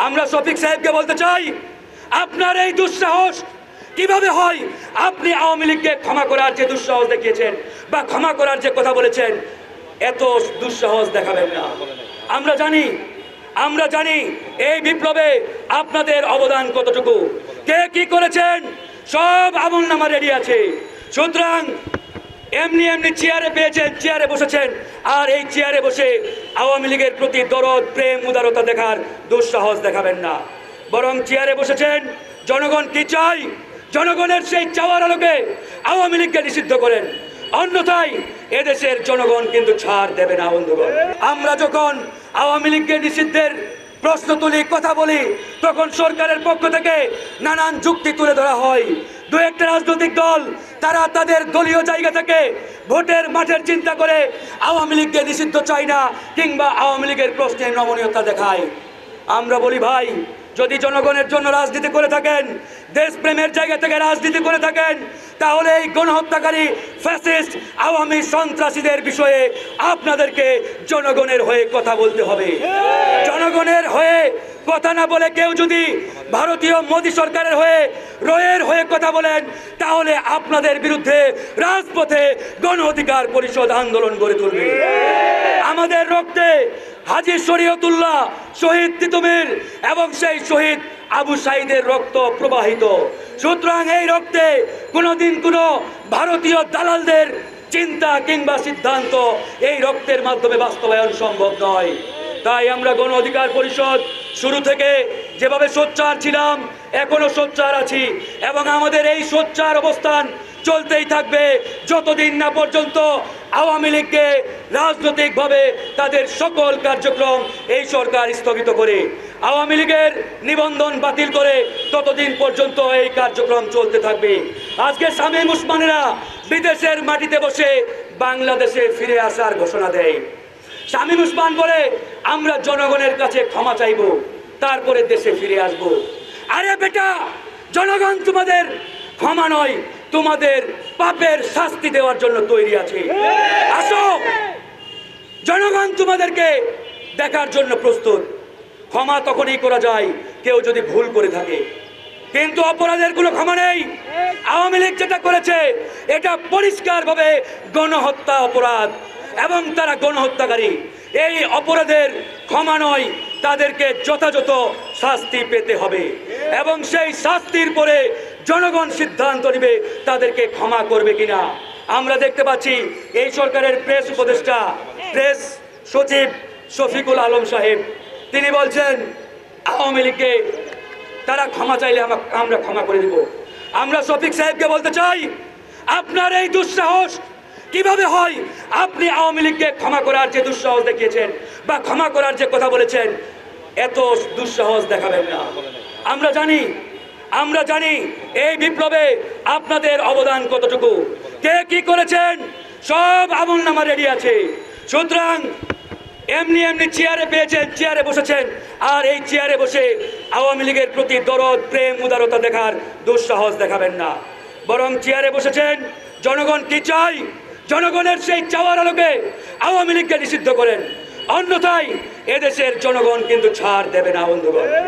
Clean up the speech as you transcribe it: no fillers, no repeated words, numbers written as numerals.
আমরা শফিক সাহেবকে বলতে চাই, আপনার এই দুঃসাহস কিভাবে হয়? আপনি আওয়ামী লীগকে ক্ষমা করার যে দুঃসাহস দেখিয়েছেন বা ক্ষমা করার যে কথা বলেছেন, এত দুঃসাহস দেখাবেন না। আমরা জানি এই বিপ্লবে আপনাদের অবদান কতটুকু, কে কি করেছেন সব আমলনামা রেডি আছে। সুতরাং এমনি চেয়ারে পেয়েছেন, চেয়ারে বসেছেন, আর এই চেয়ারে বসে আওয়ামী লীগের প্রতি দরদ, প্রেম, উদারতা দেখার দুঃসাহস দেখাবেন না। বরং চেয়ারে বসেছেন, জনগণ কি চাই, জনগণের সেই চাওয়ার আলোকে আওয়ামী লীগকে নিষিদ্ধ করেন, অন্যথায় এদেশের জনগণ কিন্তু ছাড় দেবে না। বন্ধুগণ, আমরা যখন আওয়ামী লীগকে নিষিদ্ধের প্রশ্ন তুলি, কথা বলি, তখন সরকারের পক্ষ থেকে নানান যুক্তি তুলে ধরা হয়। দু একটা রাজনৈতিক দল তারা তাদের দলীয় জায়গা থেকে ভোটের মাঠের চিন্তা করে আওয়ামী লীগকে নিষিদ্ধ চায় না, কিংবা আওয়ামী লীগের প্রশ্নে নমনীয়তা দেখায়। আমরা বলি, ভাই, যদি জনগণের জন্য রাজনীতি করে থাকেন, দেশপ্রেমের জায়গা থেকে রাজনীতি করে থাকেন, তাহলে এই গণহত্যাকারী ফ্যাসিস্ট আওয়ামী সন্ত্রাসীদের বিষয়ে আপনাদেরকে জনগণের হয়ে কথা বলতে হবে। জনগণের হয়ে কথা না বলে কেউ যদি ভারতীয় মোদী সরকারের হয়ে, রয়ের হয়ে কথা বলেন, তাহলে আপনাদের বিরুদ্ধে রাজপথে গণ অধিকার পরিষদ আন্দোলন গড়ে তুলবে। আমাদের রক্তে হাজী শরীয়তুল্লাহ, শহীদ তিতুমীর এবং সেই শহীদ আবু সাঈদের রক্ত প্রবাহিত। সুতরাং এই রক্তে কোনোদিন কোনো ভারতীয় দালালদের চিন্তা কিংবা সিদ্ধান্ত এই রক্তের মাধ্যমে বাস্তবায়ন সম্ভব নয়। তাই আমরা গণ অধিকার পরিষদ শুরু থেকে যেভাবে সোচ্চার ছিলাম, এখনো সোচ্চার আছি, এবং আমাদের এই সোচ্চার অবস্থান চলতেই থাকবে যতদিন না পর্যন্ত আওয়ামী লীগকে রাজনৈতিকভাবে তাদের সকল কার্যক্রম এই সরকার স্থগিত করে, আওয়ামী লীগের নিবন্ধন বাতিল করে, ততদিন পর্যন্ত এই কার্যক্রম চলতে থাকবে। আজকে শামীম ওসমানেরা বিদেশের মাটিতে বসে বাংলাদেশে ফিরে আসার ঘোষণা দেয়। শামীম ওসমান বলে, আমরা জনগণের কাছে ক্ষমা চাইব, তারপরে দেশে ফিরে আসব। আরে বেটা, জনগণ তোমাদের ক্ষমা নয়, তোমাদের পাপের শাস্তি দেওয়ার জন্য তৈরি আছে। আসো, জনগণ তোমাদেরকে দেখার জন্য প্রস্তুত। ক্ষমা তখনই করা যায় কেউ যদি ভুল করে থাকে, কিন্তু অপরাধের কোনো ক্ষমা নেই। আওয়ামী লীগ যেটা করেছে এটা পরিষ্কারভাবে গণহত্যা অপরাধ, এবং তারা গণহত্যাকারী। এই অপরাধের ক্ষমা নয়, তাদেরকে যথাযথ শাস্তি পেতে হবে, এবং সেই শাস্তির পরে জনগণ সিদ্ধান্ত নেবে তাদেরকে ক্ষমা করবে কিনা। আমরা দেখতে পাচ্ছি এই সরকারের প্রেস উপদেষ্টা, প্রেস সচিব শফিকুল আলম সাহেব, তিনি বলছেন আওয়ামী লীগকে তারা ক্ষমা চাইলে আমরা ক্ষমা করে দিব। আমরা শফিক সাহেবকে বলতে চাই, আপনার এই দুঃসাহস কিভাবে হয়? আপনি আওয়ামী লীগকে ক্ষমা করার যে দুঃসাহস দেখিয়েছেন বা ক্ষমা করার যে কথা বলেছেন, এত দুঃসাহস দেখাবেন না। আমরা জানি এই বিপ্লবে আপনাদের অবদান কতটুকু, কে কি করেছেন সব আমলনামা রেডি আছে। সুতরাং এমনি চেয়ারে পেয়েছেন, চেয়ারে বসেছেন, আর এই চেয়ারে বসে আওয়ামী লীগের প্রতি দরদ, প্রেম, উদারতা দেখার দুঃসাহস দেখাবেন না। বরং চেয়ারে বসেছেন, জনগণ কি চাই, জনগণের সেই চাওয়ার আলোকে আওয়ামী লীগকে নিষিদ্ধ করেন, অন্যথায় এদেশের জনগণ কিন্তু ছাড় দেবে না। বন্ধুগণ।